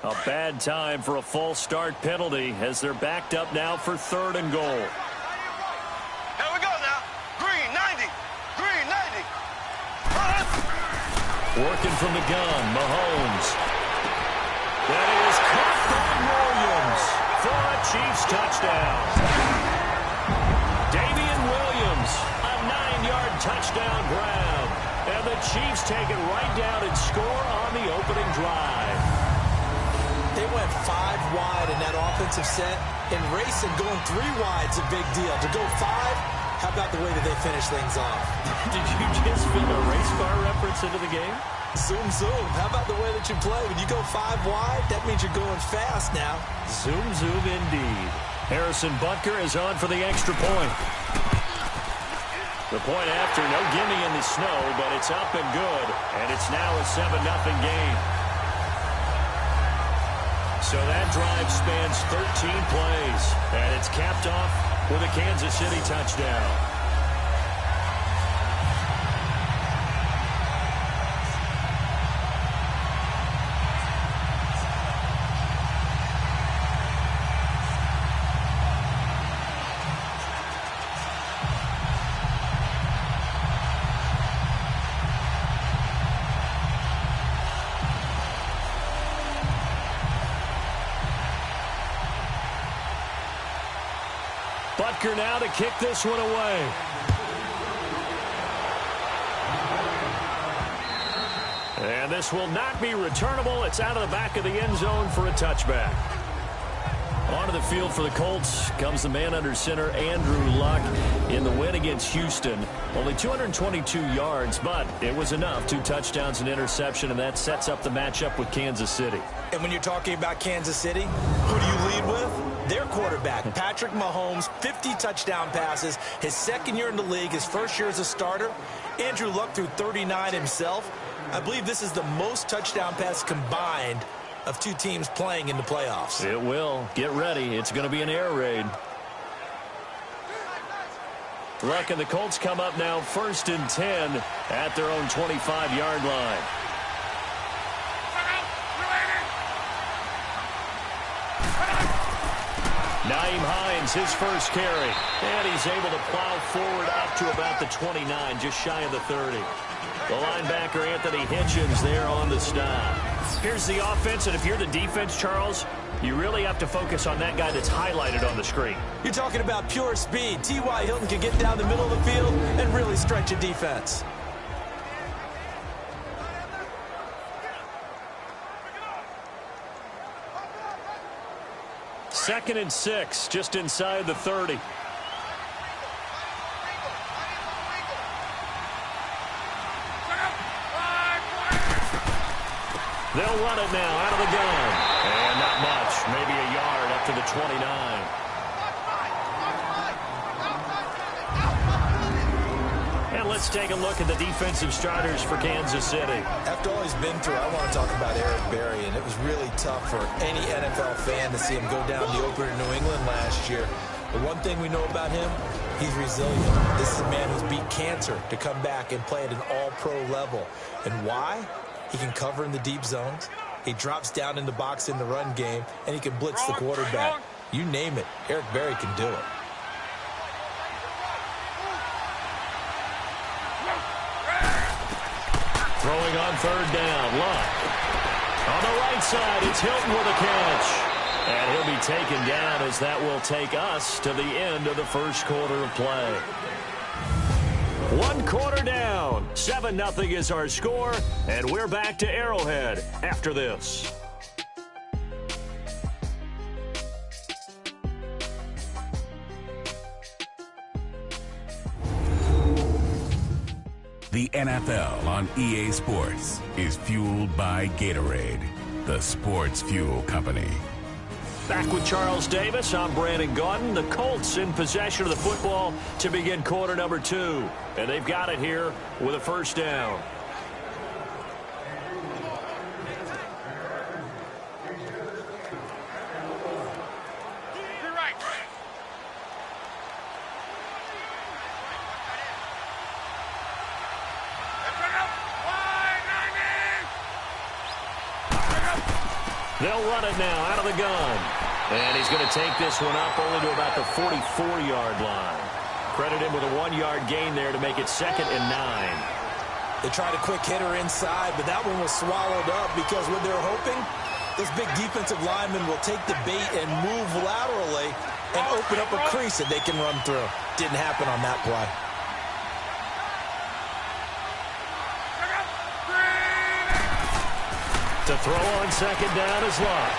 A bad time for a false start penalty as they're backed up now for 3rd and goal. Here we go now. Green 90. Green 90. Working from the gun, Mahomes. That is caught by Williams for a Chiefs touchdown. Damian Williams, a 9-yard touchdown grab. And the Chiefs take it right down and score on the opening drive. They went 5 wide in that offensive set, and racing going 3 wide's a big deal. To go 5, how about the way that they finish things off? Did you just fit a race car reference into the game? Zoom, zoom. How about the way that you play? When you go 5 wide, that means you're going fast now. Zoom, zoom indeed. Harrison Butker is on for the extra point. The point after, no gimme in the snow, but it's up and good. And it's now a 7-0 game. So that drive spans 13 plays. And it's capped off with a Kansas City touchdown. Butker now to kick this one away. And this will not be returnable. It's out of the back of the end zone for a touchback. Onto the field for the Colts comes the man under center, Andrew Luck, in the win against Houston. Only 222 yards, but it was enough. 2 touchdowns and interception, and that sets up the matchup with Kansas City. And when you're talking about Kansas City, who do you lead with? Their quarterback, Patrick Mahomes, 50 touchdown passes, his 2nd year in the league, his 1st year as a starter. Andrew Luck threw 39 himself. I believe this is the most touchdown passes combined of 2 teams playing in the playoffs. It will. Get ready. It's going to be an air raid. Luck and the Colts come up now 1st and 10 at their own 25-yard line. Nyheim Hines, his first carry. And he's able to plow forward up to about the 29, just shy of the 30. The linebacker, Anthony Hitchens, there on the stop. Here's the offense, and if you're the defense, Charles, you really have to focus on that guy that's highlighted on the screen. You're talking about pure speed. T.Y. Hilton can get down the middle of the field and really stretch a defense. Second and 6, just inside the 30. They'll run it now out of the gun. And not much, maybe a yard up to the 29. And let's take a look at the defensive starters for Kansas City. After all he's been through, I want to talk about Eric Berry, and it was really tough for any NFL fan to see him go down the opener in New England last year. The one thing we know about him, he's resilient. This is a man who's beat cancer to come back and play at an all-pro level. And why? He can cover in the deep zones. He drops down in the box in the run game, and he can blitz the quarterback. You name it, Eric Berry can do it. Throwing on 3rd down, Luck. On the right side, it's Hilton with a catch. And he'll be taken down as that will take us to the end of the first quarter of play. 1 quarter down. 7-0 is our score, and we're back to Arrowhead after this. The NFL on EA Sports is fueled by Gatorade, the sports fuel company. Back with Charles Davis, I'm Brandon Gaudin. The Colts in possession of the football to begin quarter number 2. And they've got it here with a 1st down. They'll run it now out of the gun. And he's going to take this one up only to about the 44-yard line. Credit him with a 1-yard gain there to make it 2nd and 9. They tried a quick hitter inside, but that one was swallowed up because what they're hoping, this big defensive lineman will take the bait and move laterally and open up a crease that they can run through. Didn't happen on that play. To throw on 2nd down is Luck.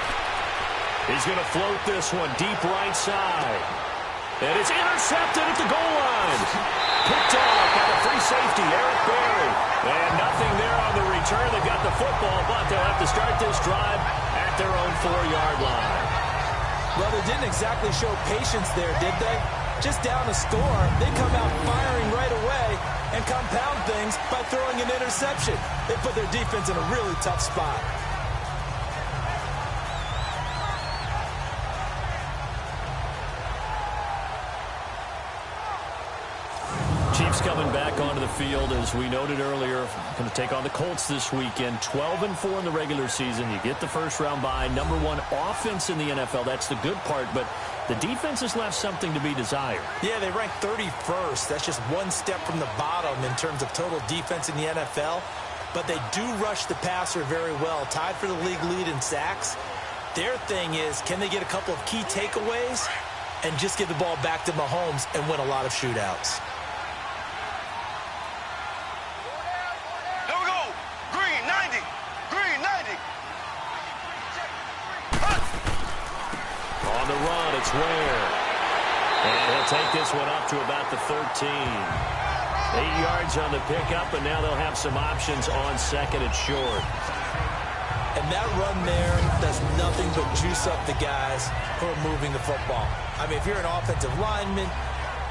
He's going to float this one deep right side. And it's intercepted at the goal line. Picked off by the free safety, Eric Berry. And nothing there on the return. They got the football, but they'll have to start this drive at their own 4-yard line. Well, they didn't exactly show patience there, did they? Just down a score, they come out firing right away and compound things by throwing an interception. They put their defense in a really tough spot. Chiefs coming back onto the field, as we noted earlier, going to take on the Colts this weekend. 12-4 in the regular season. You get the first-round bye. Number 1 offense in the NFL. That's the good part, but the defense has left something to be desired. Yeah, they rank 31st. That's just one step from the bottom in terms of total defense in the NFL. But they do rush the passer very well. Tied for the league lead in sacks. Their thing is, can they get a couple of key takeaways and just get the ball back to Mahomes and win a lot of shootouts? On the run, it's Ware. And he'll take this one up to about the 13. 8 yards on the pickup, and now they'll have some options on 2nd and short. And that run there does nothing but juice up the guys who are moving the football. I mean, if you're an offensive lineman,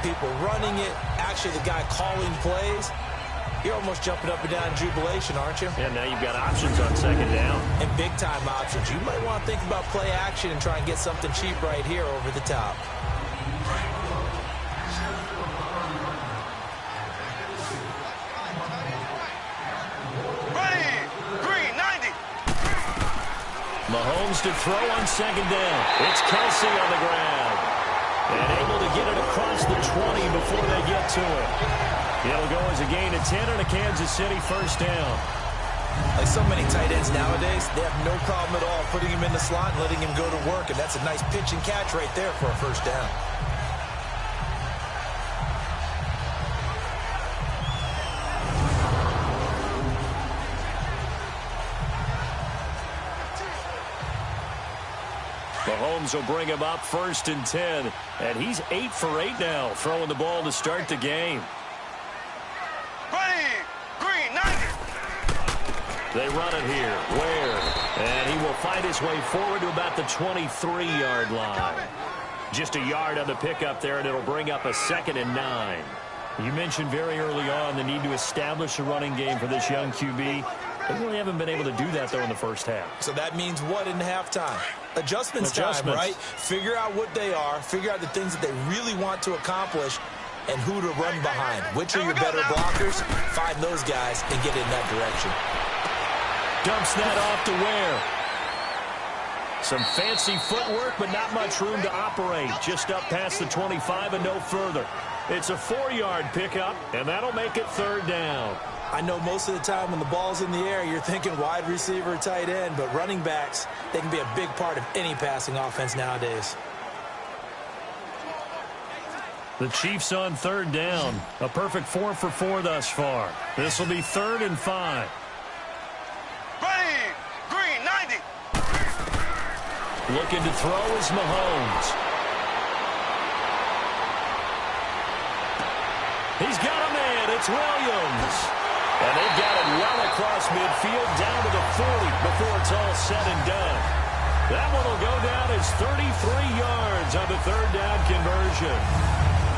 people running it, actually the guy calling plays, you're almost jumping up and down in jubilation, aren't you? And now you've got options on 2nd down. And big-time options. You might want to think about play action and try and get something cheap right here over the top. Ready, green, 90. Mahomes to throw on 2nd down. It's Kelsey on the ground. And able to get it across the 20 before they get to it. It'll go as a gain of 10 and a Kansas City first down. Like so many tight ends nowadays, they have no problem at all putting him in the slot and letting him go to work. And that's a nice pitch and catch right there for a first down. Mahomes will bring him up 1st and 10. And he's 8 for 8 now, throwing the ball to start the game. Ready, green, 90. They run it here. Ware. And he will fight his way forward to about the 23-yard line. Just a yard on the pickup there, and it'll bring up a 2nd and 9. You mentioned very early on the need to establish a running game for this young QB. They really haven't been able to do that, though, in the first half. So that means what in halftime? Adjustments time, right? Figure out what they are. Figure out the things that they really want to accomplish and who to run behind. Which are your better blockers? Find those guys and get in that direction. Dumps that off to Ware. Some fancy footwork, but not much room to operate. Just up past the 25 and no further. It's a 4-yard pickup, and that'll make it 3rd down. I know most of the time when the ball's in the air, you're thinking wide receiver, tight end, but running backs, they can be a big part of any passing offense nowadays. The Chiefs on 3rd down. A perfect 4 for 4 thus far. This will be 3rd and 5. Ready, green, 90. Looking to throw is Mahomes. He's got a man. It's Williams. And they've got it well across midfield down to the 40 before it's all said and done. That one will go down as 33 yards on the 3rd down conversion.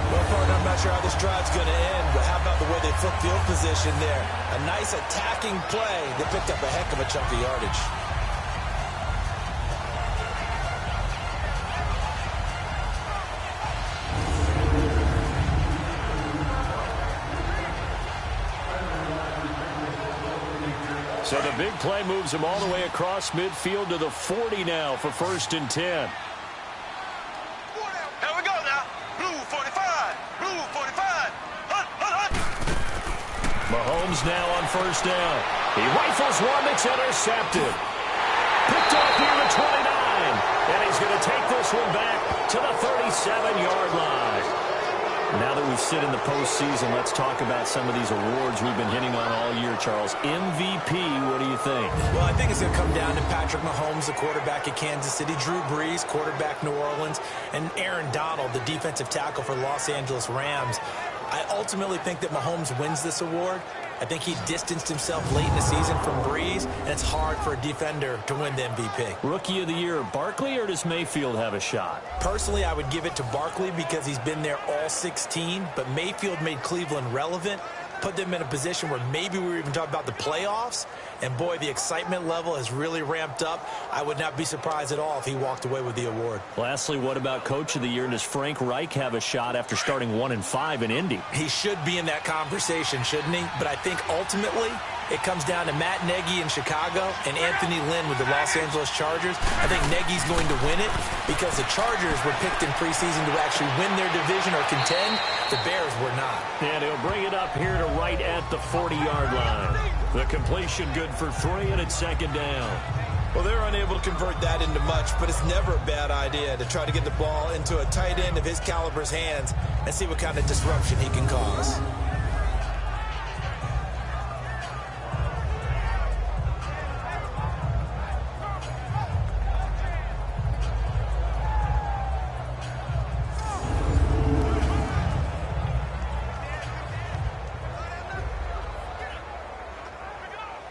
Well, partner, I'm not sure how this drive's going to end, but how about the way they flip field position there? A nice attacking play that picked up a heck of a chunk of yardage. So the big play moves him all the way across midfield to the 40 now for 1st and 10. Here we go now. Blue 45. Blue 45. Hunt, hunt, hunt. Mahomes now on 1st down. He rifles one that's intercepted. Picked off here at 29. And he's going to take this one back to the 37-yard line. Now that we sit in the postseason, let's talk about some of these awards we've been hitting on all year, Charles. MVP, what do you think? Well, I think it's going to come down to Patrick Mahomes, the quarterback at Kansas City, Drew Brees, quarterback New Orleans, and Aaron Donald, the defensive tackle for Los Angeles Rams. I ultimately think that Mahomes wins this award. I think he distanced himself late in the season from Brees, and it's hard for a defender to win the MVP. Rookie of the year, Barkley, or does Mayfield have a shot? Personally, I would give it to Barkley because he's been there all 16, but Mayfield made Cleveland relevant, put them in a position where maybe we were even talking about the playoffs, and boy, the excitement level has really ramped up. I would not be surprised at all if he walked away with the award. Lastly, what about Coach of the Year? And does Frank Reich have a shot after starting 1-5 in Indy? He should be in that conversation, shouldn't he? But I think ultimately it comes down to Matt Nagy in Chicago and Anthony Lynn with the Los Angeles Chargers. I think Nagy's going to win it because the Chargers were picked in preseason to actually win their division or contend. The Bears were not. And he'll bring it up here to right at the 40-yard line. The completion good for 3, and it's 2nd down. Well, they're unable to convert that into much, but it's never a bad idea to try to get the ball into a tight end of his caliber's hands and see what kind of disruption he can cause.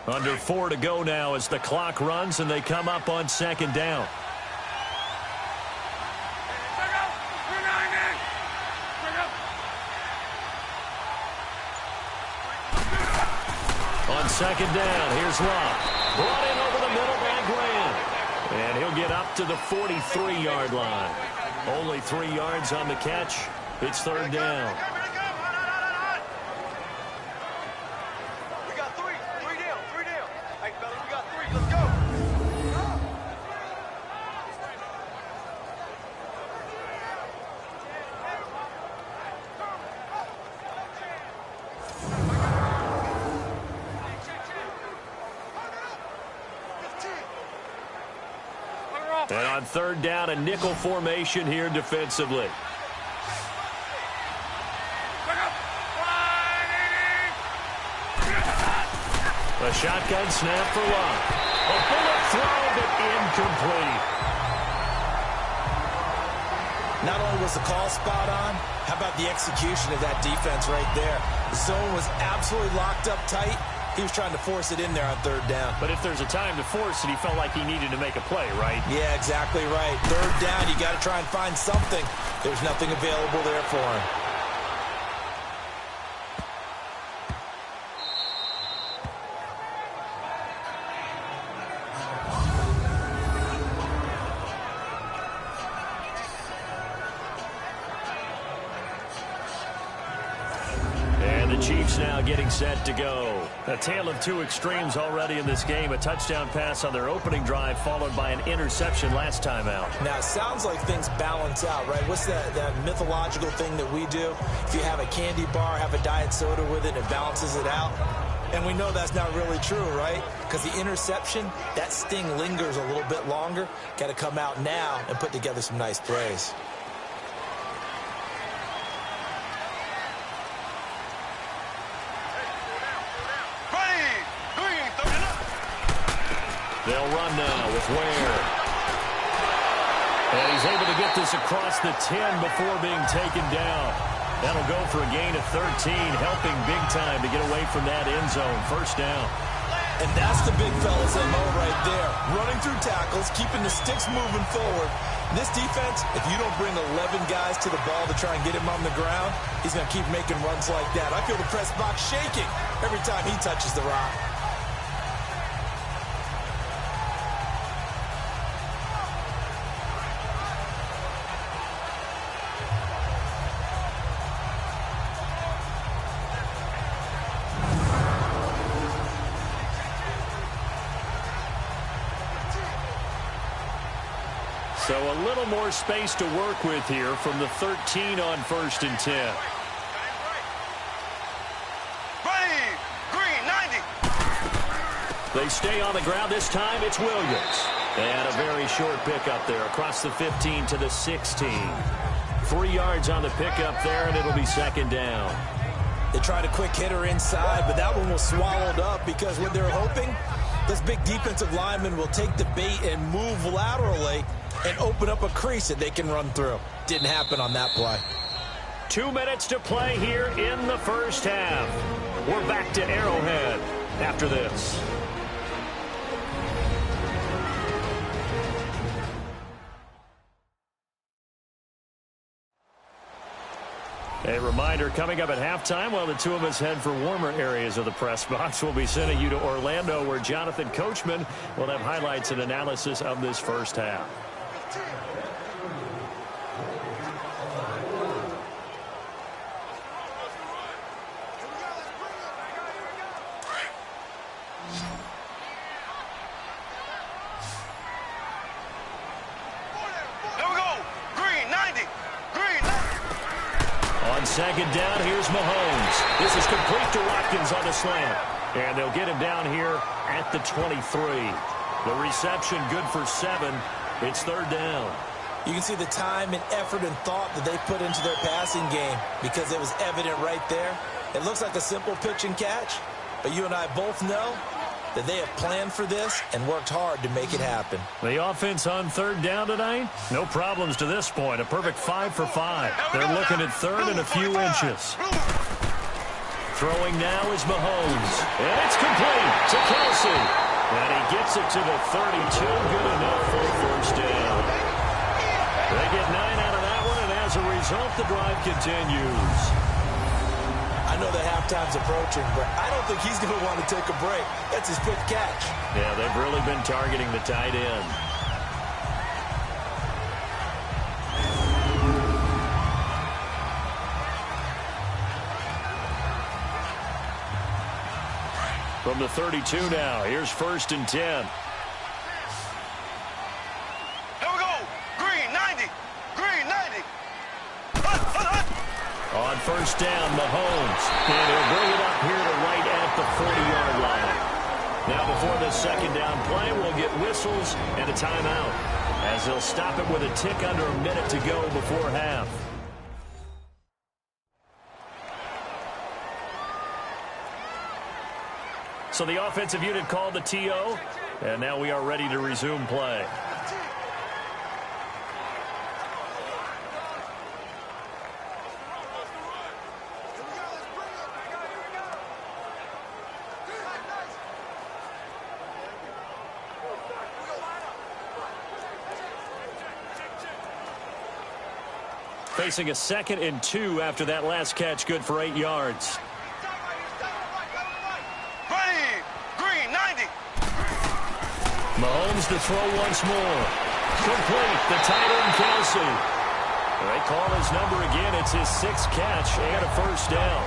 Under 4 to go now as the clock runs and they come up on 2nd down. On 2nd down, here's Locke. Brought in over the middle by Graham. And he'll get up to the 43-yard line. Only 3 yards on the catch. It's 3rd down. And on 3rd down, a nickel formation here defensively. A shotgun snap for Locke. A bullet throw, but incomplete. Not only was the call spot on, how about the execution of that defense right there? The zone was absolutely locked up tight. He was trying to force it in there on 3rd down. But if there's a time to force it, he felt like he needed to make a play, right? Yeah, exactly right. 3rd down, you got to try and find something. There's nothing available there for him. Chiefs now getting set to go. A tale of 2 extremes already in this game. A touchdown pass on their opening drive followed by an interception last time out. Now, it sounds like things balance out, right? What's that mythological thing that we do? If you have a candy bar, have a diet soda with it, it balances it out. And we know that's not really true, right? Because the interception, that sting lingers a little bit longer. Got to come out now and put together some nice plays. They'll run now with Ware. And he's able to get this across the 10 before being taken down. That'll go for a gain of 13, helping big time to get away from that end zone. 1st down. And that's the big fella's MO right there. Running through tackles, keeping the sticks moving forward. This defense, if you don't bring 11 guys to the ball to try and get him on the ground, he's going to keep making runs like that. I feel the press box shaking every time he touches the rock. So a little more space to work with here from the 13 on 1st and 10. Ready, green, 90. They stay on the ground. This time it's Williams. And a very short pickup there across the 15 to the 16. 3 yards on the pickup there, and it'll be 2nd down. They tried a quick hitter inside, but that one was swallowed up because what they're hoping, this big defensive lineman will take the bait and move laterally and open up a crease that they can run through. Didn't happen on that play. 2 minutes to play here in the first half. We're back to Arrowhead after this. A reminder, coming up at halftime, while the two of us head for warmer areas of the press box, we'll be sending you to Orlando, where Jonathan Coachman will have highlights and analysis of this first half. Here we go. Green, 90. Green, 90. On 2nd down, here's Mahomes. This is complete to Watkins on the slant. And they'll get him down here at the 23. The reception good for 7. It's 3rd down. You can see the time and effort and thought that they put into their passing game because it was evident right there. It looks like a simple pitch and catch, but you and I both know that they have planned for this and worked hard to make it happen. The offense on 3rd down tonight, no problems to this point. A perfect 5 for 5. They're looking at 3rd and a few inches. Throwing now is Mahomes. And it's complete to Kelsey. And he gets it to the 32. Good enough for a 1st down. They get 9 out of that one, and as a result, the drive continues. I know that halftime's approaching, but I don't think he's going to want to take a break. That's his 5th catch. Yeah, they've really been targeting the tight end. From the 32 now, here's 1st and 10. Here we go. Green, 90. Green, 90. On 1st down, Mahomes. And he'll bring it up here to right at the 40-yard line. Now before the 2nd down play, we'll get whistles and a timeout, as they'll stop it with a tick under a minute to go before half. So the offensive unit called the TO, and now we are ready to resume play. Facing a 2nd and 2 after that last catch, good for 8 yards. Ready, green, 90. Mahomes to throw once more. Complete. The tight end, Kelsey. They call his number again. It's his 6th catch and a 1st down.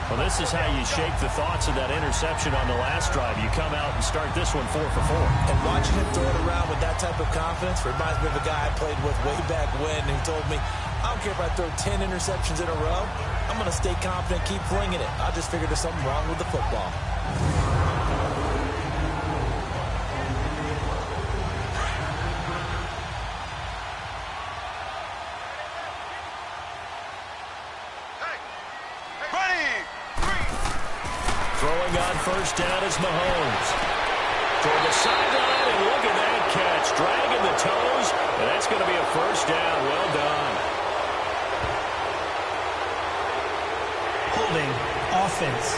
Well, this is how you shake the thoughts of that interception on the last drive. You come out and start this one 4 for 4. And watching him throw it around with that type of confidence reminds me of a guy I played with way back when who told me, I don't care if I throw 10 interceptions in a row. I'm going to stay confident, keep flinging it. I just figured there's something wrong with the football. Throwing on 1st down is Mahomes. Toward the sideline, and look at that catch. Dragging the toes, and that's going to be a 1st down. Well done. Holding offense.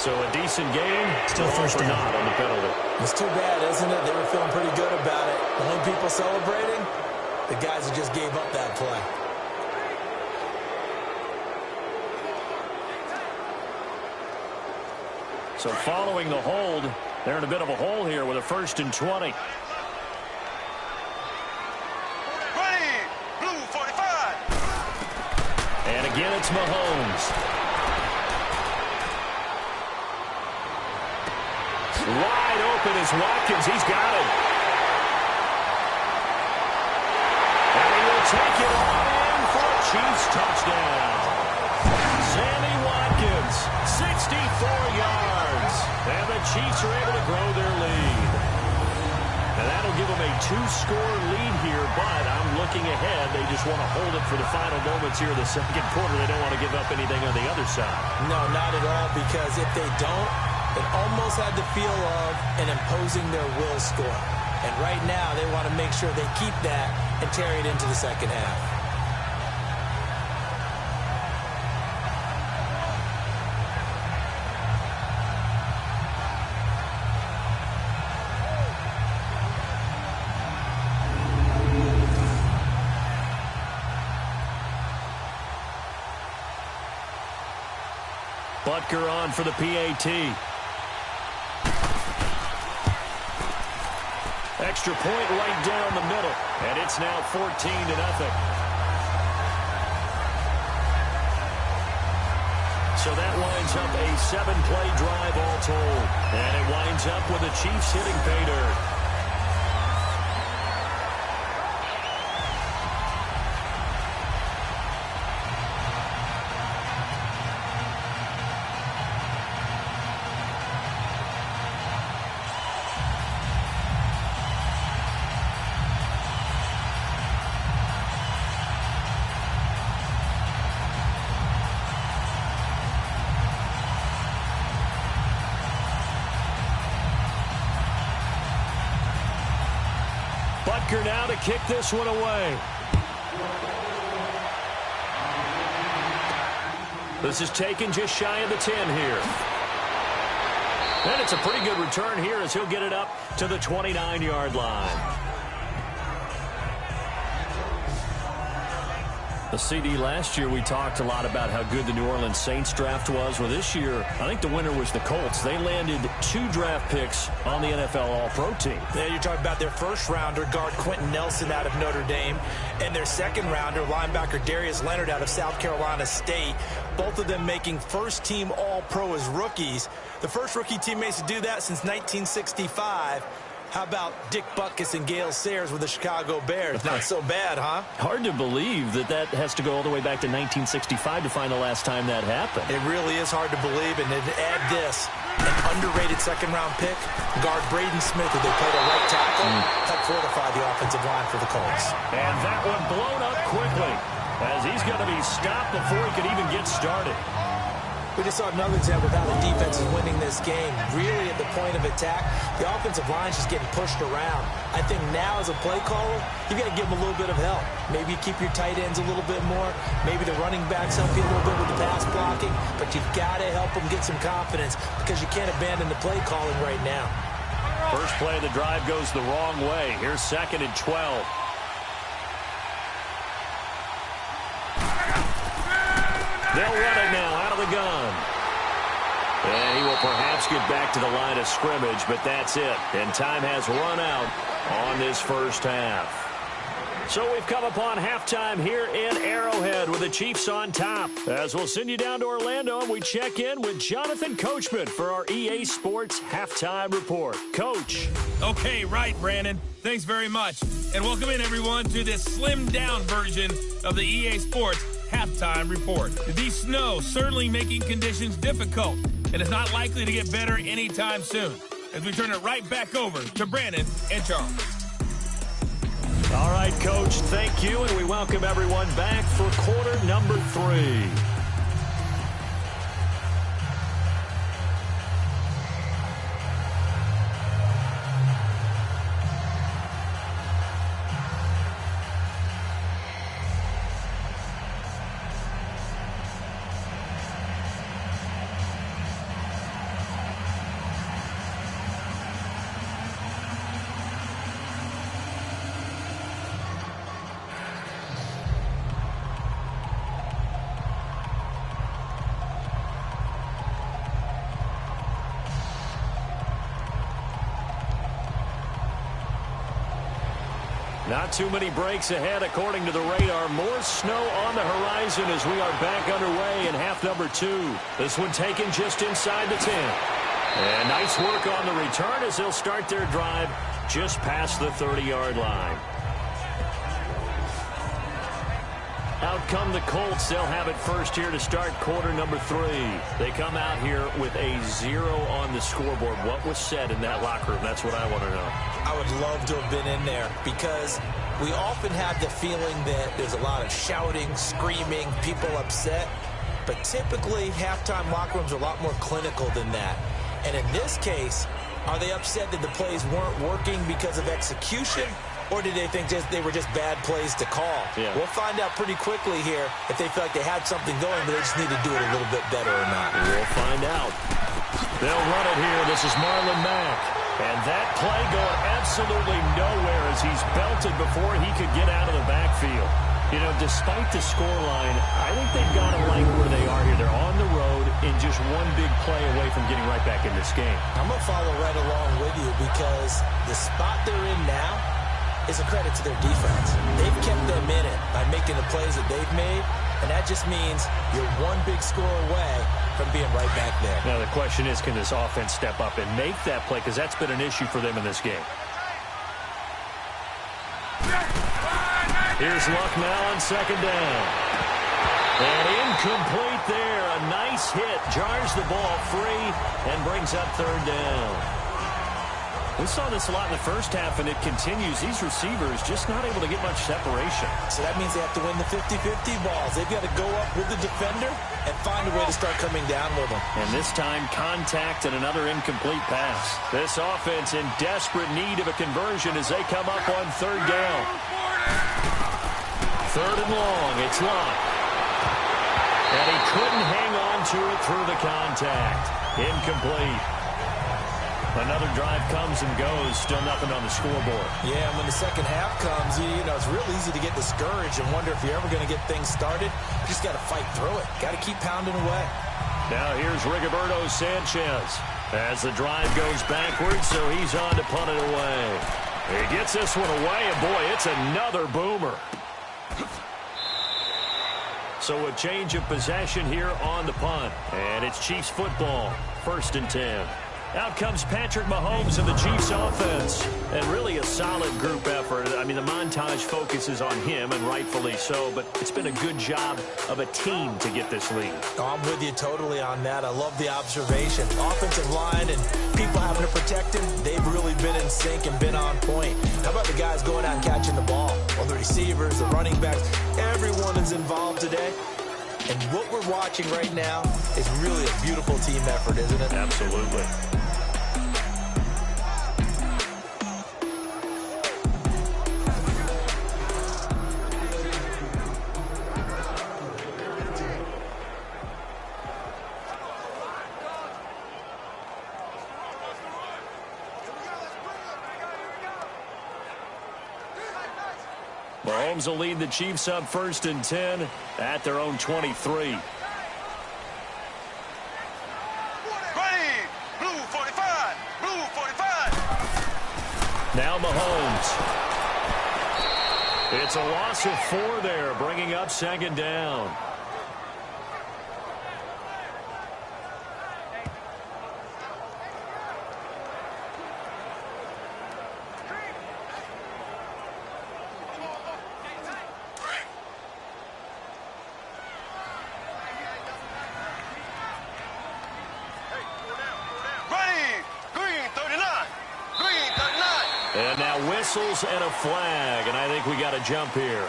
So a decent game. Still 1st down. Not on the penalty. It's too bad, isn't it? They were feeling pretty good about it. The only people celebrating, the guys who just gave up that play. So following the hold, they're in a bit of a hole here with a 1st and 20. Ready, blue 45. And again, it's Mahomes. wide open is Watkins. He's got it. And he will take it all in for a Chiefs touchdown. Sammy Watkins, 64 yards. And the Chiefs are able to grow their lead. And that'll give them a 2-score lead here, but I'm looking ahead. They just want to hold it for the final moments here in the second quarter. They don't want to give up anything on the other side. No, not at all, because if they don't, it almost had the feel of an imposing their will score. And right now, they want to make sure they keep that and carry it into the second half. Butker on for the PAT. Extra point right down the middle. And it's now 14-0. So that winds up a 7-play drive all told. And it winds up with the Chiefs hitting pay dirt. Butker now to kick this one away. This is taken just shy of the 10 here. And it's a pretty good return here as he'll get it up to the 29-yard line. The CD last year, we talked a lot about how good the New Orleans Saints draft was. Well, this year, I think the winner was the Colts. They landed 2 draft picks on the NFL All-Pro team. Yeah, you're talking about their first-rounder, guard Quentin Nelson out of Notre Dame, and their second-rounder, linebacker Darius Leonard out of South Carolina State. Both of them making first-team All-Pro as rookies. The first rookie teammates to do that since 1965. How about Dick Butkus and Gale Sayers with the Chicago Bears? Not so bad, huh? Hard to believe that that has to go all the way back to 1965 to find the last time that happened. It really is hard to believe, and then add this, an underrated second-round pick, guard Braden Smith, who they played a right tackle, helped fortify the offensive line for the Colts. And that one blown up quickly, as he's going to be stopped before he could even get started. We just saw another example of how the defense is winning this game. Really at the point of attack, the offensive line is just getting pushed around. I think now as a play caller, you got to give them a little bit of help. Maybe you keep your tight ends a little bit more. Maybe the running backs help you a little bit with the pass blocking. But you've got to help them get some confidence because you can't abandon the play calling right now. First play of the drive goes the wrong way. Here's 2nd and 12. They'll run it now out of the gun. And he will perhaps get back to the line of scrimmage, but that's it. And time has run out on this first half. So we've come upon halftime here in Arrowhead with the Chiefs on top. As we'll send you down to Orlando and we check in with Jonathan Coachman for our EA Sports Halftime Report. Coach. Okay, right, Brandon. Thanks very much. And welcome in, everyone, to this slimmed-down version of the EA Sports Halftime Report. The snow certainly making conditions difficult, and it's not likely to get better anytime soon. As we turn it right back over to Brandon and Charles. All right, Coach, thank you, and we welcome everyone back for quarter number 3. Not too many breaks ahead according to the radar. More snow on the horizon as we are back underway in half number 2. This one taken just inside the 10. And nice work on the return as they'll start their drive just past the 30-yard line. Out come the Colts. They'll have it first here to start quarter number 3. They come out here with a 0 on the scoreboard. What was said in that locker room? That's what I want to know. I would love to have been in there because we often have the feeling that there's a lot of shouting, screaming, people upset. But typically, halftime locker rooms are a lot more clinical than that. And in this case, are they upset that the plays weren't working because of execution? Or did they think they were just bad plays to call? Yeah. We'll find out pretty quickly here if they feel like they had something going, but they just need to do it a little bit better or not. We'll find out. They'll run it here. This is Marlon Mack. And that play going absolutely nowhere as he's belted before he could get out of the backfield. You know, despite the scoreline, I think they've got to like where they are here. They're on the road in just one big play away from getting right back in this game. I'm going to follow right along with you because the spot they're in now is a credit to their defense. They've kept them in it by making the plays that they've made, and that just means you're one big score away from being right back there. Now, the question is, can this offense step up and make that play? Because that's been an issue for them in this game. Here's Luck now on second down. And incomplete there. A nice hit. Jars the ball free and brings up third down. We saw this a lot in the first half, and it continues. These receivers just not able to get much separation. So that means they have to win the 50-50 balls. They've got to go up with the defender and find a way to start coming down with them. And this time, contact and another incomplete pass. This offense in desperate need of a conversion as they come up on third down. Third and long. It's Luck. And he couldn't hang on to it through the contact. Incomplete. Another drive comes and goes. Still nothing on the scoreboard. Yeah, and when the second half comes, you know, it's real easy to get discouraged and wonder if you're ever going to get things started. You just got to fight through it. Got to keep pounding away. Now here's Rigoberto Sanchez as the drive goes backwards, so he's on to punt it away. He gets this one away, and boy, it's another boomer. So a change of possession here on the punt. And it's Chiefs football. 1st and 10. Out comes Patrick Mahomes and the Chiefs offense. And really a solid group effort. I mean, the montage focuses on him, and rightfully so, but it's been a good job of a team to get this lead. Oh, I'm with you totally on that. I love the observation. Offensive line and people having to protect him, they've really been in sync and been on point. How about the guys going out and catching the ball? Well, the receivers, the running backs, everyone is involved today. And what we're watching right now is really a beautiful team effort, isn't it? Absolutely. Mahomes will lead the Chiefs up 1st and 10 at their own 23. Ready! Blue 45! Blue 45! Now Mahomes. It's a loss of 4 there, bringing up 2nd down. And now whistles and a flag, and I think we got a jump here.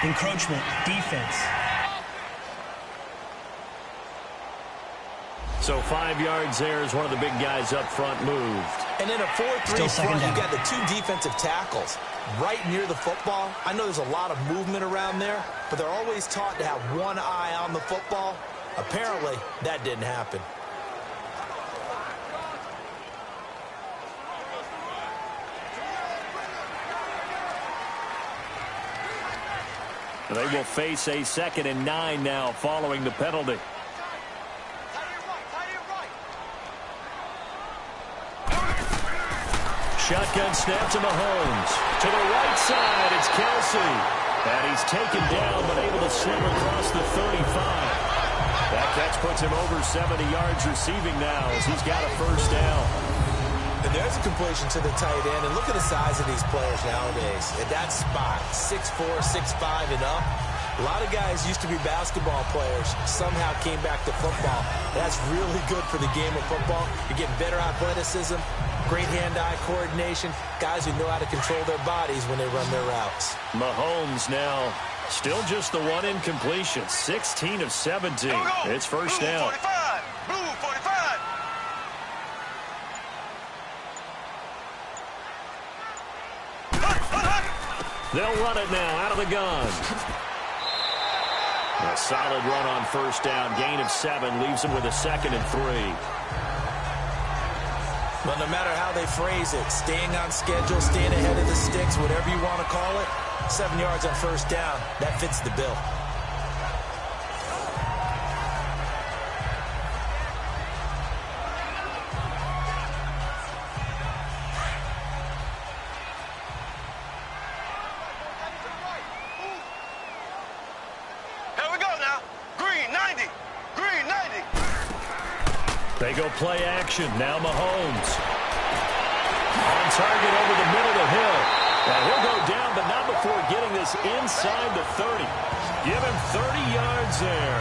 Encroachment, defense. So 5 yards there as one of the big guys up front moved. And in a 4-3 front, you got the 2 defensive tackles right near the football. I know there's a lot of movement around there, but they're always taught to have one eye on the football. Apparently, that didn't happen. They will face a 2nd and 9 now following the penalty. Shotgun snap to Mahomes. To the right side, it's Kelsey. And he's taken down, but able to slim across the 35. That catch puts him over 70 yards receiving now as he's got a first down. And there's a completion to the tight end. And look at the size of these players nowadays. At that spot, 6'4", 6'5", and up. A lot of guys used to be basketball players, somehow came back to football. That's really good for the game of football. You're getting better athleticism, great hand-eye coordination, guys who know how to control their bodies when they run their routes. Mahomes now still just the one incompletion, 16 of 17. It's first down. 45. Blue 45. They'll run it now out of the gun. A solid run on first down. Gain of 7 leaves him with a 2nd and 3. Well, no matter how they phrase it, staying on schedule, staying ahead of the sticks, whatever you want to call it, 7 yards on first down, that fits the bill. They go play action. Now Mahomes. On target over the middle of the hill. And he'll go down, but not before getting this inside the 30. Give him 30 yards there.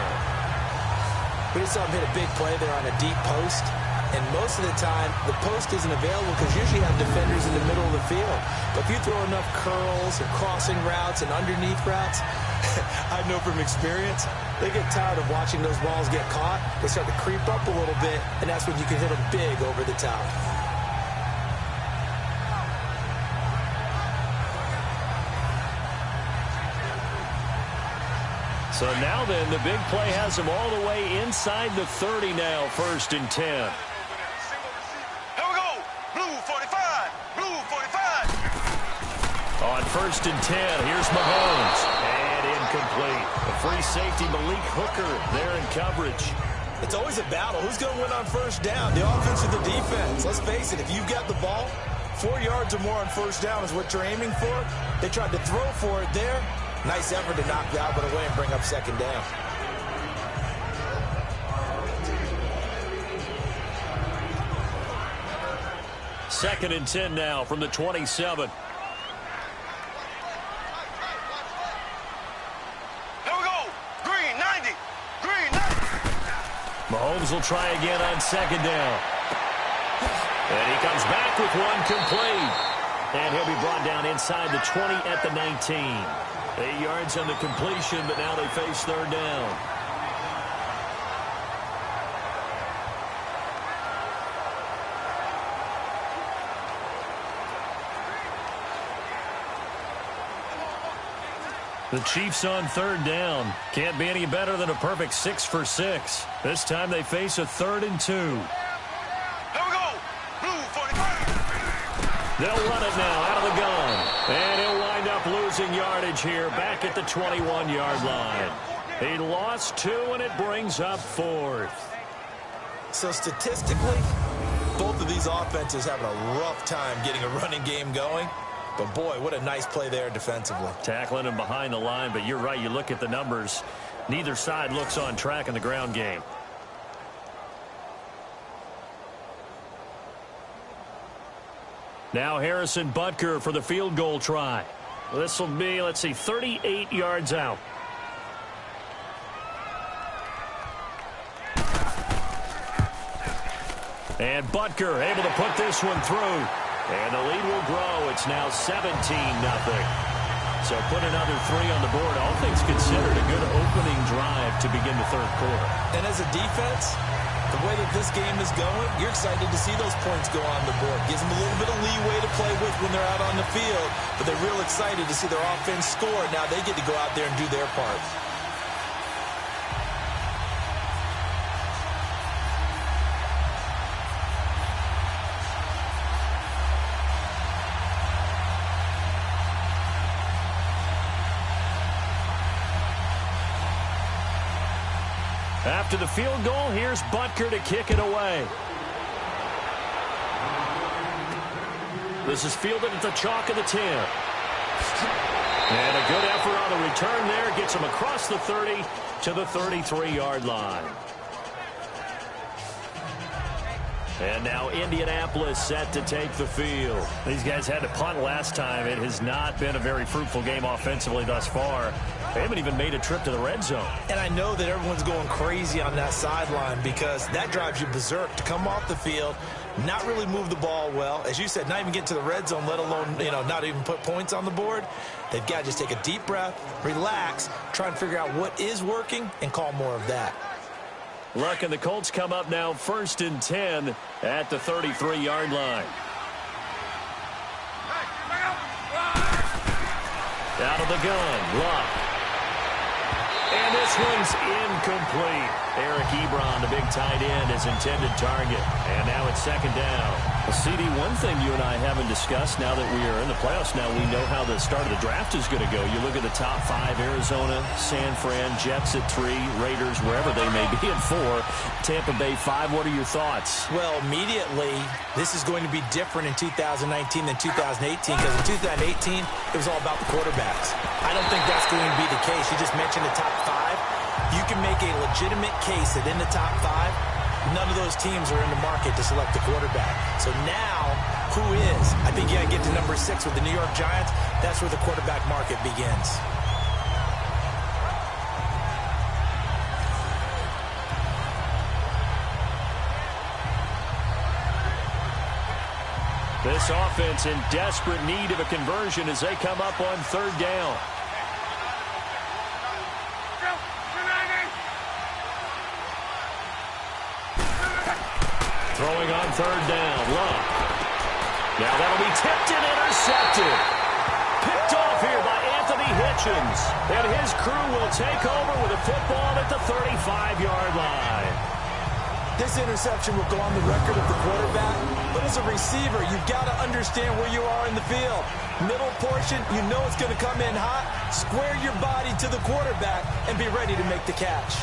We just saw him hit a big play there on a deep post. And most of the time, the post isn't available because usually you have defenders in the middle of the field. But if you throw enough curls and crossing routes and underneath routes, I know from experience, they get tired of watching those balls get caught. They start to creep up a little bit, and that's when you can hit them big over the top. So now then, the big play has him all the way inside the 30 now, 1st and 10. Here we go. Blue 45. Blue 45. On 1st and 10, here's Mahomes. And incomplete. A free safety, Malik Hooker, there in coverage. It's always a battle. Who's going to win on first down? The offense or the defense? Let's face it, if you've got the ball, 4 yards or more on first down is what you're aiming for. They tried to throw for it there. Nice effort to knock the outlet away and bring up 2nd down. Second and 10 now from the 27. Here we go. Green 90. Green 90. Mahomes will try again on 2nd down. And he comes back with one complete. And he'll be brought down inside the 20 at the 19. 8 yards on the completion, but now they face 3rd down. The Chiefs on 3rd down. Can't be any better than a perfect 6 for 6. This time they face a 3rd and 2. Here we go. Blue 45. They'll run it now out of the gun. And he'll wind up losing yardage here back at the 21-yard line. He lost 2, and it brings up 4th. So statistically, both of these offenses having a rough time getting a running game going. But, boy, what a nice play there defensively. Tackling him behind the line, but you're right. You look at the numbers. Neither side looks on track in the ground game. Now Harrison Butker for the field goal try. This will be, let's see, 38 yards out. And Butker able to put this one through. And the lead will grow. It's now 17-0. So put another 3 on the board. All things considered, a good opening drive to begin the 3rd quarter. And as a defense, the way that this game is going, you're excited to see those points go on the board. Gives them a little bit of leeway to play with when they're out on the field. But they're real excited to see their offense score. Now they get to go out there and do their part. After the field goal, here's Butker to kick it away. This is fielded at the chalk of the 10. And a good effort on the return there. Gets him across the 30 to the 33-yard line. And now Indianapolis set to take the field. These guys had to punt last time. It has not been a very fruitful game offensively thus far. They haven't even made a trip to the red zone. And I know that everyone's going crazy on that sideline because that drives you berserk to come off the field, not really move the ball well. As you said, not even get to the red zone, let alone, not even put points on the board. They've got to just take a deep breath, relax, try and figure out what is working, and call more of that. Luck and the Colts come up now 1st and 10 at the 33-yard line. Out of the gun, Luck. And this one's incomplete. Eric Ebron, the big tight end, his intended target. And now it's 2nd down. Well, CD, one thing you and I haven't discussed now that we are in the playoffs now, we know how the start of the draft is going to go. You look at the top 5, Arizona, San Fran, Jets at 3, Raiders, wherever they may be at 4, Tampa Bay 5. What are your thoughts? Well, immediately, this is going to be different in 2019 than 2018 because in 2018, it was all about the quarterbacks. I don't think that's going to be the case. You just mentioned the top 5. You can make a legitimate case that in the top 5, none of those teams are in the market to select a quarterback. So now, who is? I think you got to get to number 6 with the New York Giants. That's where the quarterback market begins. This offense in desperate need of a conversion as they come up on 3rd down. Throwing on 3rd down, Luck. Now that'll be tipped and intercepted. Picked off here by Anthony Hitchens. And his crew will take over with a football at the 35-yard line. This interception will go on the record of the quarterback, but as a receiver, you've got to understand where you are in the field. Middle portion, you know it's going to come in hot. Square your body to the quarterback and be ready to make the catch.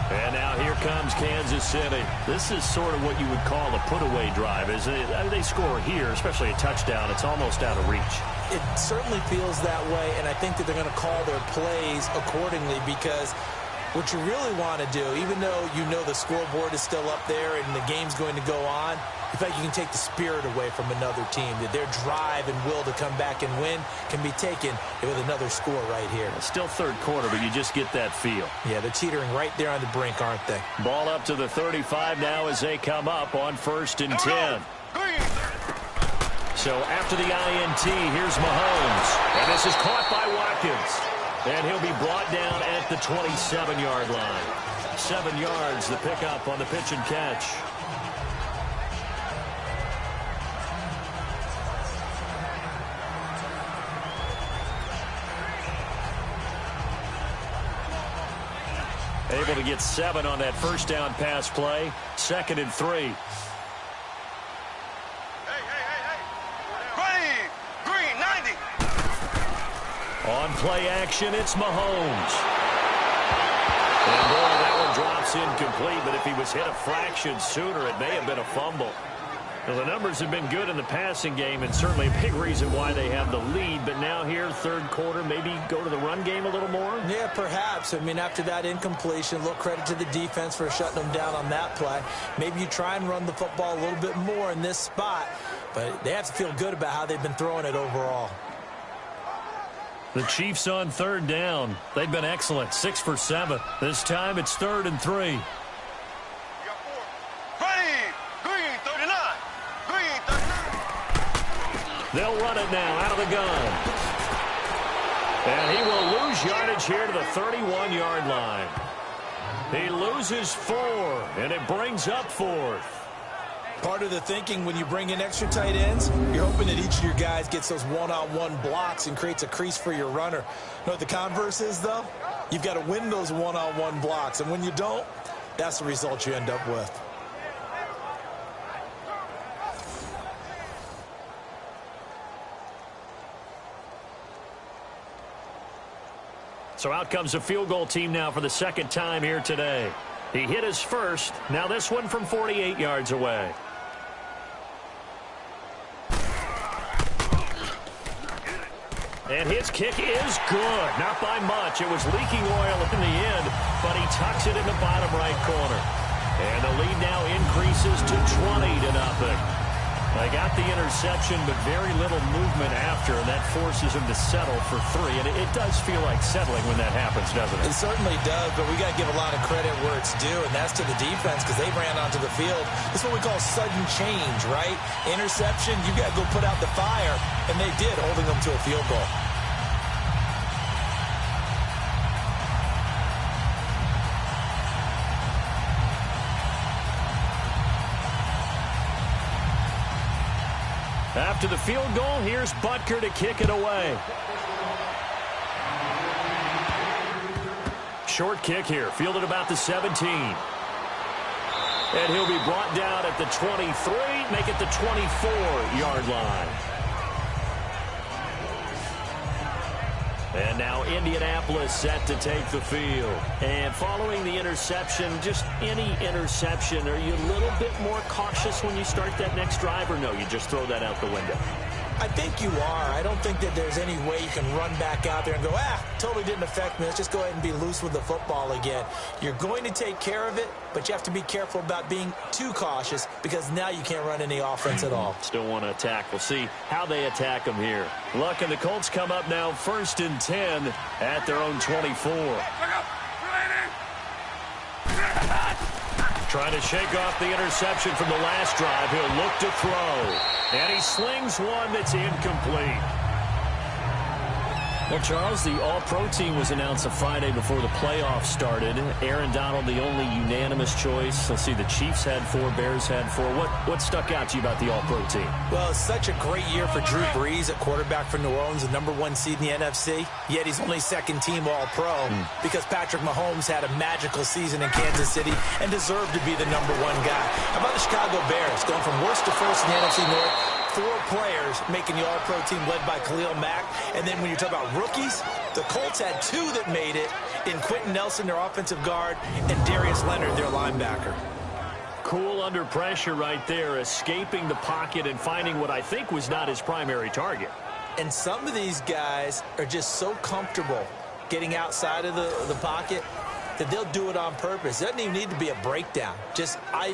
And now here comes Kansas City. This is sort of what you would call a put-away drive. As they score here, especially a touchdown, it's almost out of reach. It certainly feels that way, and I think that they're going to call their plays accordingly because what you really want to do, even though you know the scoreboard is still up there and the game's going to go on, in fact, you can take the spirit away from another team. That their drive and will to come back and win can be taken with another score right here. It's still 3rd quarter, but you just get that feel. Yeah, they're teetering right there on the brink, aren't they? Ball up to the 35 now as they come up on 1st and 10. So after the INT, here's Mahomes. And this is caught by Watkins. And he'll be brought down at the 27-yard line. 7 yards, the pickup on the pitch and catch. Able to get 7 on that 1st down pass play. 2nd and 3. Green, 90. On play action, it's Mahomes. And boy, that one drops incomplete, but if he was hit a fraction sooner, it may have been a fumble. Well, the numbers have been good in the passing game, and certainly a big reason why they have the lead. But now here, 3rd quarter, maybe go to the run game a little more? Yeah, perhaps. I mean, after that incompletion, a little credit to the defense for shutting them down on that play. Maybe you try and run the football a little bit more in this spot, but they have to feel good about how they've been throwing it overall. The Chiefs on 3rd down. They've been excellent, 6 for 7. This time it's 3rd and 3. They'll run it now out of the gun. And he will lose yardage here to the 31-yard line. He loses 4, and it brings up 4th. Part of the thinking when you bring in extra tight ends, you're hoping that each of your guys gets those one-on-one blocks and creates a crease for your runner. You know what the converse is, though? You've got to win those one-on-one blocks, and when you don't, that's the result you end up with. So out comes a field goal team now for the 2nd time here today. He hit his first. Now this one from 48 yards away. And his kick is good. Not by much. It was leaking oil in the end, but he tucks it in the bottom right corner. And the lead now increases to 20-0. They got the interception, but very little movement after, and that forces him to settle for 3. And it does feel like settling when that happens, doesn't it? It certainly does, but we got to give a lot of credit where it's due, and that's to the defense because they ran onto the field. This is what we call sudden change, right? Interception, you got to go put out the fire, and they did, holding them to a field goal. After the field goal, here's Butker to kick it away. Short kick here, fielded about the 17. And he'll be brought down at the 23, make it the 24-yard line. And now Indianapolis set to take the field. And following the interception, just any interception, are you a little bit more cautious when you start that next drive, or no, you just throw that out the window? I think you are. I don't think that there's any way you can run back out there and go, totally didn't affect me. Let's just go ahead and be loose with the football again. You're going to take care of it, but you have to be careful about being too cautious because now you can't run any offense at all. Still want to attack. We'll see how they attack them here. Luck and the Colts come up now 1st and 10 at their own 24. Trying to shake off the interception from the last drive. He'll look to throw. And he slings one that's incomplete. Well, Charles, the All-Pro team was announced a Friday before the playoffs started. Aaron Donald, the only unanimous choice. Let's see, the Chiefs had 4, Bears had 4. What stuck out to you about the All-Pro team? Well, it's such a great year for Drew Brees at quarterback for New Orleans, the #1 seed in the NFC. Yet he's only 2nd-team All-Pro because Patrick Mahomes had a magical season in Kansas City and deserved to be the #1 guy. How about the Chicago Bears going from worst to first in the NFC North? 4 players making the All-Pro team led by Khalil Mack. And then when you talk about rookies, the Colts had 2 that made it in Quentin Nelson, their offensive guard, and Darius Leonard, their linebacker. Cool under pressure right there, escaping the pocket and finding what I think was not his primary target. And some of these guys are just so comfortable getting outside of the pocket that they'll do it on purpose. It doesn't even need to be a breakdown.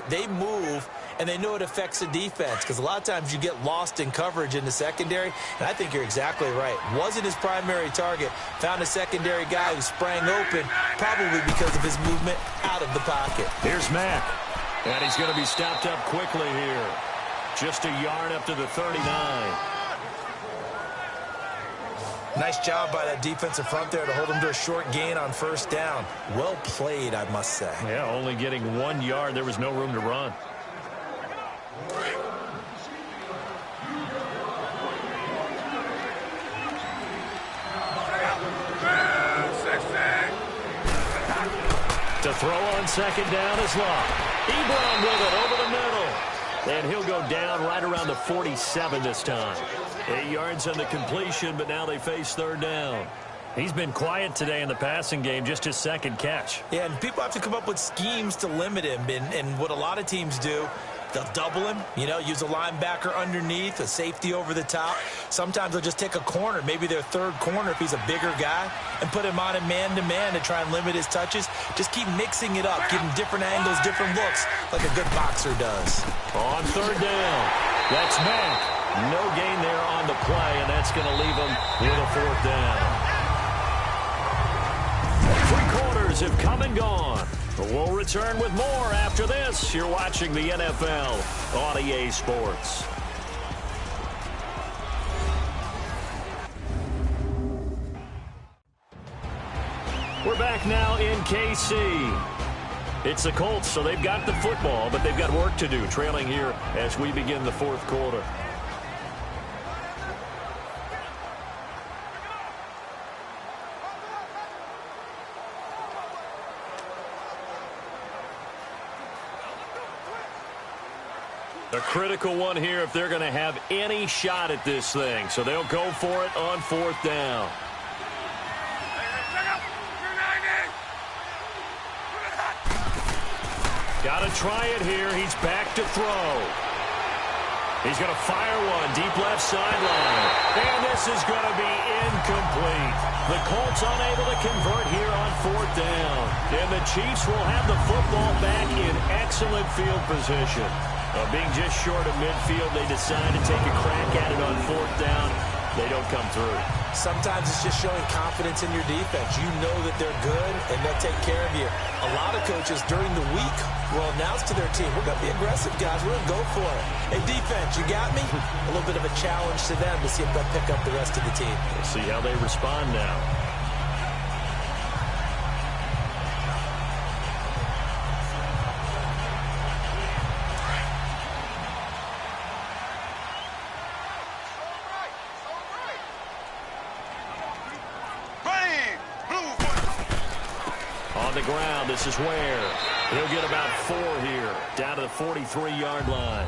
They move, and they know it affects the defense because a lot of times you get lost in coverage in the secondary, and I think you're exactly right. Wasn't his primary target. Found a secondary guy who sprang open, probably because of his movement out of the pocket. Here's Mack, and he's going to be stopped up quickly here. Just a yard up to the 39. Nice job by that defensive front there to hold him to a short gain on 1st down. Well played, I must say. Yeah, only getting 1 yard. There was no room to run. To throw on 2nd down is Locke. Ebron with it over the middle. And he'll go down right around the 47 this time. 8 yards on the completion, but now they face 3rd down. He's been quiet today in the passing game, just his 2nd catch. Yeah, and people have to come up with schemes to limit him. And what a lot of teams do, they'll double him, use a linebacker underneath, a safety over the top. Sometimes they'll just take a corner, maybe their 3rd corner if he's a bigger guy, and put him on a man-to-man to try and limit his touches. Just keep mixing it up, give him different angles, different looks, like a good boxer does. On 3rd down, that's Mack. No gain there on the play, and that's going to leave him with a 4th down. 3 quarters have come and gone. But we'll return with more after this. You're watching the NFL on EA Sports. We're back now in KC. It's the Colts, so they've got the football, but they've got work to do, trailing here as we begin the 4th quarter. A critical one here if they're going to have any shot at this thing. So they'll go for it on 4th down. Got to try it here. He's back to throw. He's going to fire one deep left sideline. And this is going to be incomplete. The Colts unable to convert here on 4th down. And the Chiefs will have the football back in excellent field position. Being just short of midfield, they decide to take a crack at it on 4th down. They don't come through. Sometimes it's just showing confidence in your defense. You know that they're good, and they'll take care of you. A lot of coaches during the week will announce to their team, we're going to be aggressive, guys. We're going to go for it. Hey, defense, you got me? A little bit of a challenge to them to see if they'll pick up the rest of the team. We'll see how they respond now. On the ground, this is where he'll get about 4 here, down to the 43-yard line.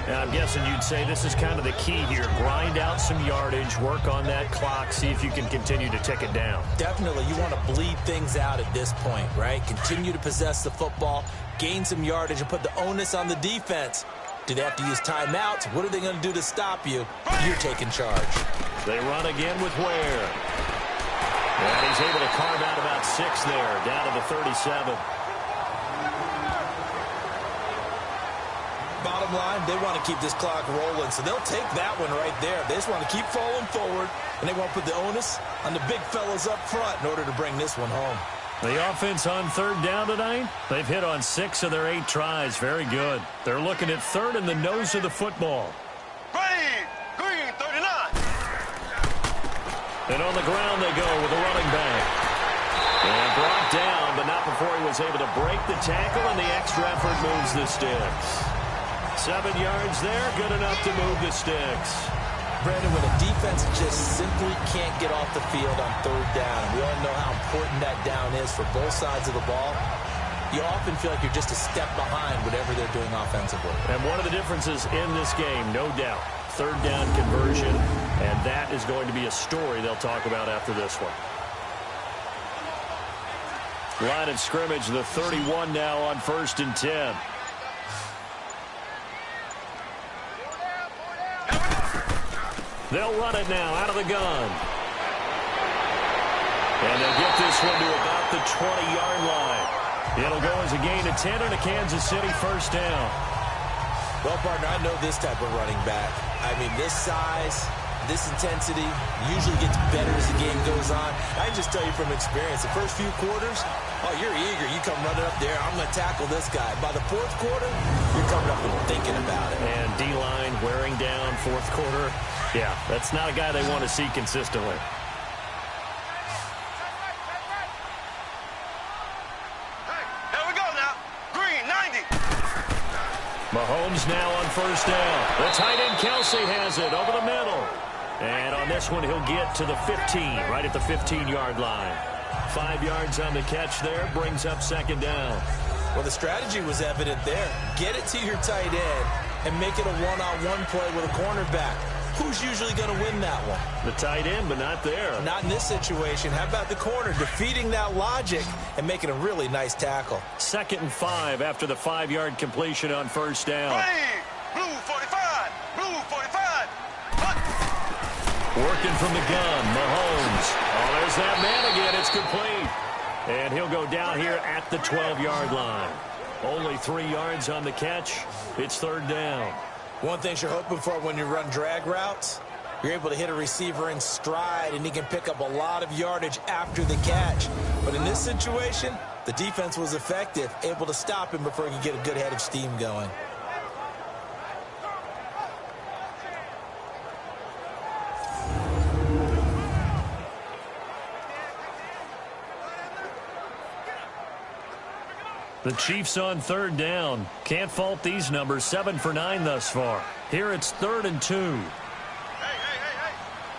Now, I'm guessing you'd say this is kind of the key here. Grind out some yardage, work on that clock, see if you can continue to tick it down. Definitely, you want to bleed things out at this point, right? Continue to possess the football, gain some yardage, and put the onus on the defense. Do they have to use timeouts? What are they going to do to stop you? You're taking charge. They run again with Ware. And he's able to carve out about 6 there, down to the 37. Bottom line, they want to keep this clock rolling, so they'll take that one right there. They just want to keep falling forward, and they want to put the onus on the big fellas up front in order to bring this one home. The offense on 3rd down tonight, they've hit on 6 of their 8 tries. Very good. They're looking at 3rd in the nose of the football. Green, 39. And on the ground they go with a running back. And brought down, but not before he was able to break the tackle, and the extra effort moves the sticks. 7 yards there, good enough to move the sticks. Brandon, when a defense just simply can't get off the field on 3rd down, we all know how important that down is for both sides of the ball, you often feel like you're just a step behind whatever they're doing offensively. And one of the differences in this game, no doubt, 3rd down conversion, and that is going to be a story they'll talk about after this one. Line of scrimmage, the 31 now on 1st and 10. They'll run it now out of the gun. And they'll get this one to about the 20-yard line. It'll go as a gain of 10 and a Kansas City 1st down. Well, partner, I know this type of running back. I mean, this size, this intensity usually gets better as the game goes on. I can just tell you from experience, the first few quarters, oh, you're eager. You come running up there, I'm going to tackle this guy. By the 4th quarter, you're coming up and thinking about it. And D-line wearing down 4th quarter. Yeah, that's not a guy they want to see consistently. Here we go now. Green, 90. Mahomes now on 1st down. The tight end Kelsey has it over the middle. And on this one, he'll get to the 15, right at the 15-yard line. 5 yards on the catch there, brings up 2nd down. Well, the strategy was evident there. Get it to your tight end and make it a one-on-one play with a cornerback. Who's usually going to win that one? The tight end, but not there. Not in this situation. How about the corner defeating that logic and making a really nice tackle? 2nd and 5 after the 5-yard completion on 1st down. Blue 45. Blue 45. Working from the gun, Mahomes. Oh, there's that man again. It's complete. And he'll go down here at the 12-yard line. Only 3 yards on the catch. It's 3rd down. One thing you're hoping for when you run drag routes, you're able to hit a receiver in stride, and he can pick up a lot of yardage after the catch. But in this situation, the defense was effective, able to stop him before he could get a good head of steam going. The Chiefs on 3rd down. Can't fault these numbers. 7 for 9 thus far. Here it's 3rd and 2. Hey.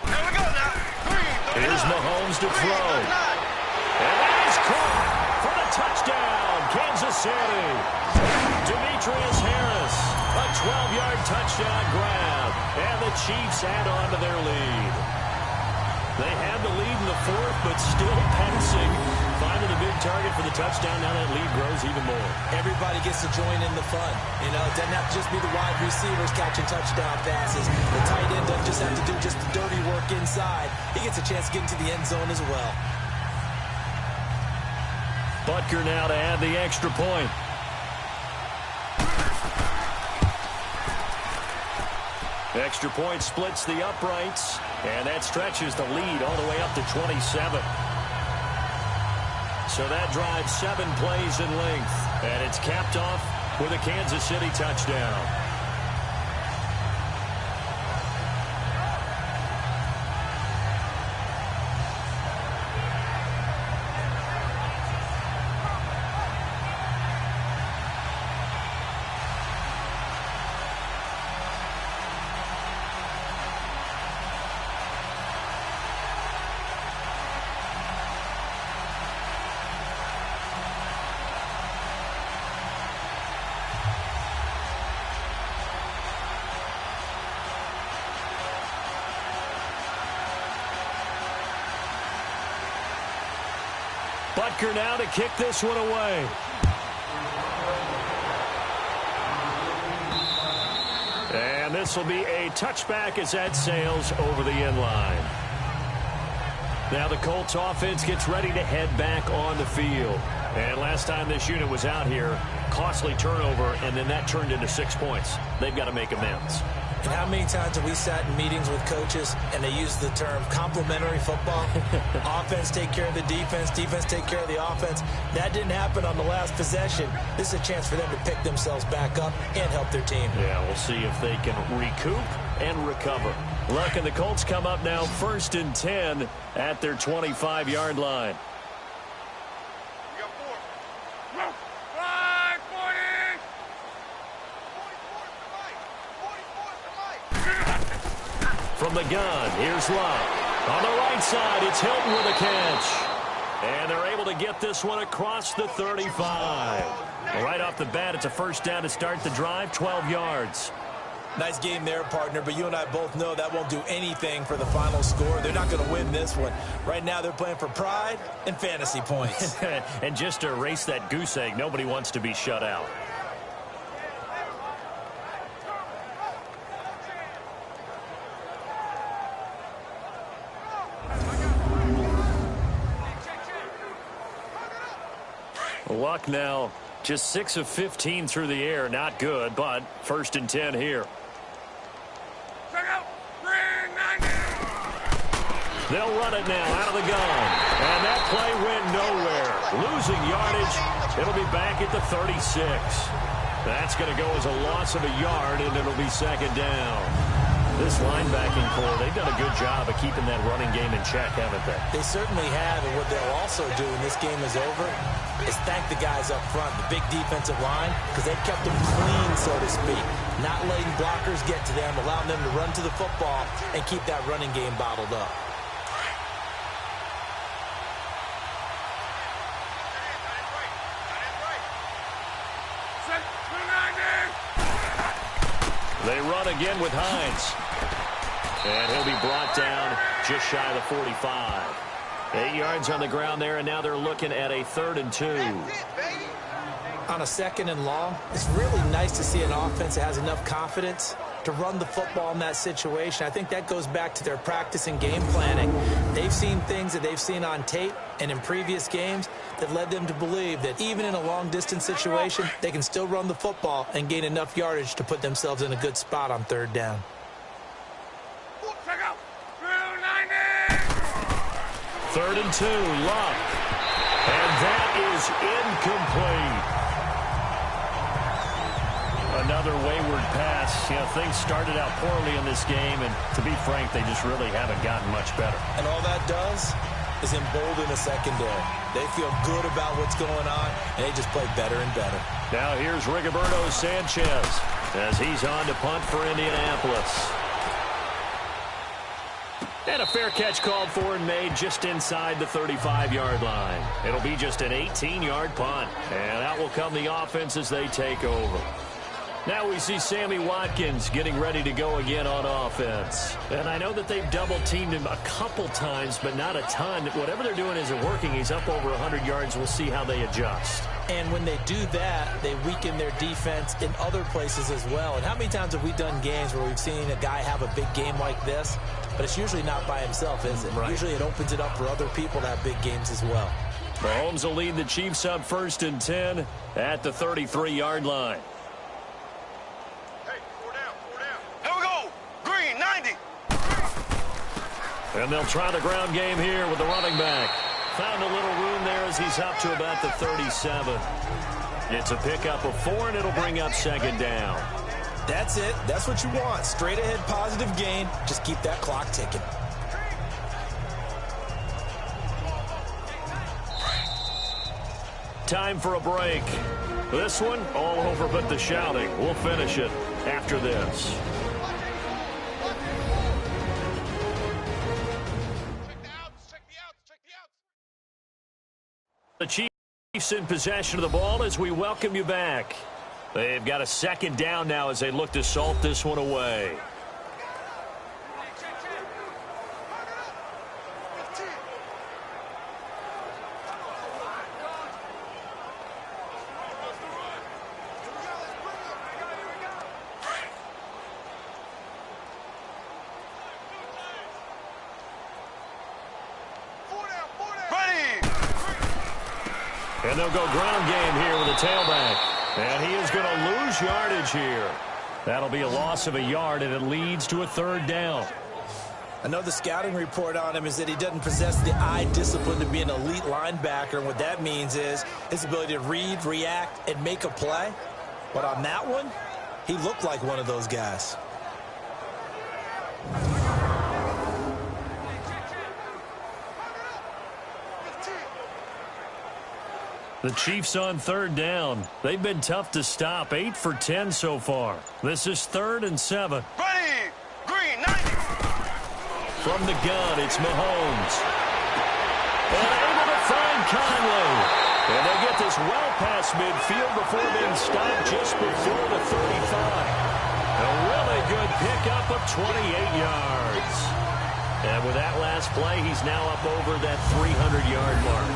Here we go now. Green, 39. Here's Mahomes to throw. And that is caught for the touchdown, Kansas City. Demetrius Harris, a 12-yard touchdown grab. And the Chiefs add on to their lead. They had the lead in the 4th, but still passing finding the big target for the touchdown. Now that lead grows even more. Everybody gets to join in the fun. You know, it doesn't have to just be the wide receivers catching touchdown passes. The tight end doesn't just have to do just the dirty work inside. He gets a chance to get into the end zone as well. Butker now to add the extra point. Extra point splits the uprights, and that stretches the lead all the way up to 27. So that drives 7 plays in length, and it's capped off with a Kansas City touchdown. Butker now to kick this one away. And this will be a touchback as that sails over the end line. Now the Colts offense gets ready to head back on the field. And last time this unit was out here, costly turnover, and then that turned into 6 points. They've got to make amends. And how many times have we sat in meetings with coaches and they use the term complementary football? Offense take care of the defense, defense take care of the offense. That didn't happen on the last possession. This is a chance for them to pick themselves back up and help their team. Yeah, we'll see if they can recoup and recover. Luck and the Colts come up now 1st and 10 at their 25-yard line. From the gun, here's Luck. On the right side, it's Hilton with a catch. And they're able to get this one across the 35. Well, right off the bat, it's a first down to start the drive, 12 yards. Nice game there, partner, but you and I both know that won't do anything for the final score. They're not going to win this one. Right now, they're playing for pride and fantasy points. And just to erase that goose egg, nobody wants to be shut out. Luck now just 6 of 15 through the air. Not good, but 1st and 10 here. They'll run it now out of the gun. And that play went nowhere. Losing yardage. It'll be back at the 36. That's going to go as a loss of a yard, and it'll be 2nd down. This linebacking core, they've done a good job of keeping that running game in check, haven't they? They certainly have, and what they'll also do when this game is over is thank the guys up front, the big defensive line, because they've kept them clean, so to speak. Not letting blockers get to them, allowing them to run to the football and keep that running game bottled up. They run again with Hines. And he'll be brought down just shy of the 45. 8 yards on the ground there, and now they're looking at a 3rd and 2. On a 2nd and long, it's really nice to see an offense that has enough confidence to run the football in that situation. I think that goes back to their practice and game planning. They've seen things that they've seen on tape and in previous games that led them to believe that even in a long-distance situation, they can still run the football and gain enough yardage to put themselves in a good spot on 3rd down. 3rd and 2, Luck. And that is incomplete. Another wayward pass. You know, things started out poorly in this game, and to be frank, they just really haven't gotten much better. And all that does is embolden the secondary. They feel good about what's going on, and they just play better and better. Now here's Rigoberto Sanchez as he's on to punt for Indianapolis. And a fair catch called for and made just inside the 35-yard line. It'll be just an 18-yard punt. And out will come the offense as they take over. Now we see Sammy Watkins getting ready to go again on offense. And I know that they've double-teamed him a couple times, but not a ton. Whatever they're doing isn't working. He's up over 100 yards. We'll see how they adjust. And when they do that, they weaken their defense in other places as well. And how many times have we done games where we've seen a guy have a big game like this? But it's usually not by himself, is it? Right. Usually it opens it up for other people to have big games as well. Mahomes will lead the Chiefs up 1st and 10 at the 33-yard line. Hey, 4 down, 4 down. Here we go. Green, 90. And they'll try the ground game here with the running back. Found a little room there as he's up to about the 37. It's a pickup of 4, and it'll bring up 2nd down. That's it. That's what you want. Straight ahead positive gain. Just keep that clock ticking. Time for a break. This one, all over but the shouting. We'll finish it after this. The Chiefs in possession of the ball as we welcome you back. They've got a 2nd down now as they look to salt this one away. And they'll go ground game here with a tailback. And he is going to lose yardage here. That'll be a loss of a yard, and it leads to a 3rd down. I know the scouting report on him is that he doesn't possess the eye discipline to be an elite linebacker. And what that means is his ability to read, react, and make a play. But on that one, he looked like one of those guys. The Chiefs on 3rd down. They've been tough to stop. 8 for 10 so far. This is 3rd and 7. Ready. Green, 90. From the gun, it's Mahomes. And able to find Conley. And they get this well past midfield before being stopped just before the 35. A really good pickup of 28 yards. And with that last play, he's now up over that 300-yard mark.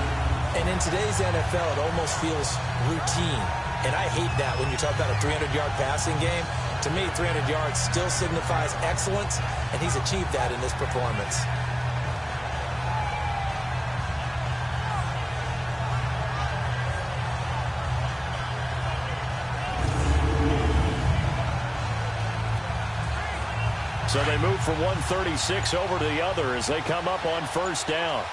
And in today's NFL, it almost feels routine. And I hate that when you talk about a 300-yard passing game. To me, 300 yards still signifies excellence, and he's achieved that in this performance. So they move from 136 over to the other as they come up on 1st down.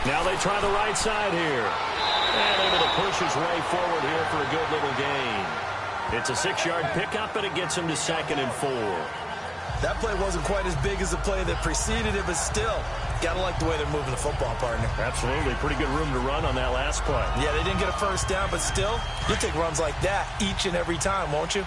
Now they try the right side here. And able to push his way forward here for a good little gain. It's a 6-yard pickup, and it gets him to 2nd and 4. That play wasn't quite as big as the play that preceded it, but still, gotta like the way they're moving the football, partner. Absolutely. Pretty good room to run on that last play. Yeah, they didn't get a 1st down, but still, you'll take runs like that each and every time, won't you?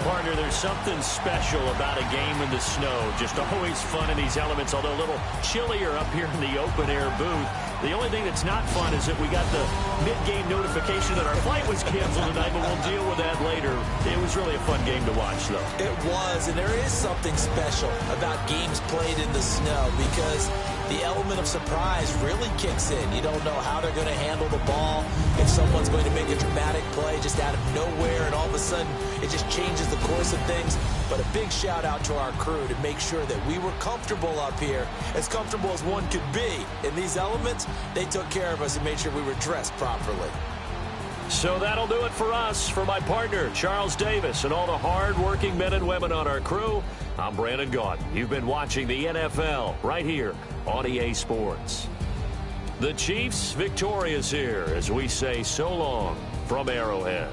Partner, there's something special about a game in the snow. Just always fun in these elements, although a little chillier up here in the open-air booth. The only thing that's not fun is that we got the mid-game notification that our flight was canceled tonight, but we'll deal with that later. It was really a fun game to watch, though. It was, and there is something special about games played in the snow because the element of surprise really kicks in. You don't know how they're going to handle the ball, if someone's going to make a dramatic play just out of nowhere, and all of a sudden it just changes the course of things. But a big shout out to our crew to make sure that we were comfortable up here, as comfortable as one could be. In these elements, they took care of us and made sure we were dressed properly. So that'll do it for us. For my partner, Charles Davis, and all the hard-working men and women on our crew, I'm Brandon Gaudin. You've been watching the NFL right here on EA Sports. The Chiefs victorious here as we say so long from Arrowhead.